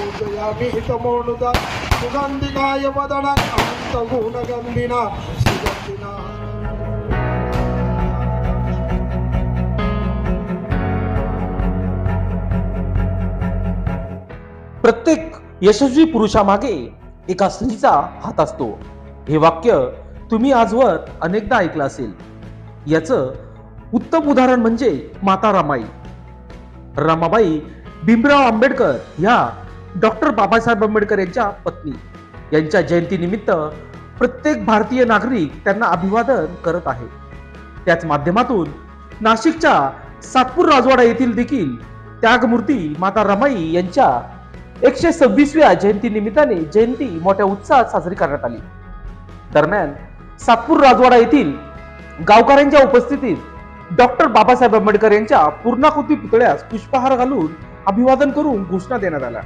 पूजयामि हितमोनुदा सुगन्धिकाय वदनं अनंत गुणगन्धिना सुगन्धिना। प्रत्येक यशस्वी पुरुषामागे एका स्त्रीचा हात असतो, हे वाक्य तुम्ही आजवर अनेकदा ऐकलं असेल। याचं उत्तम उदाहरण म्हणजे माता रमाई। रमाबाई भीमराव आंबेडकर ह्या डॉक्टर बाबासाहेब आंबेडकर यांच्या पत्नी। यांच्या जयंतीनिमित्त प्रत्येक भारतीय नागरिक त्यांना अभिवादन करत आहे। त्याच माध्यमातून नाशिकच्या सातपूर राजवाडा येथील देखील त्यागमूर्ती माता रमाई यांच्या 126व्या जयंती निमित्ताने जयंती मोठ्या उत्साहात साजरी करण्यात आली। दरम्यान सातपूर राजवाडा येथील गावकऱ्यांच्या उपस्थितीत डॉक्टर बाबासाहेब आंबेडकर यांच्या पूर्णाकृती पुतळ्यास पुष्पहार घालून अभिवादन करून घोषणा देण्यात आल्या।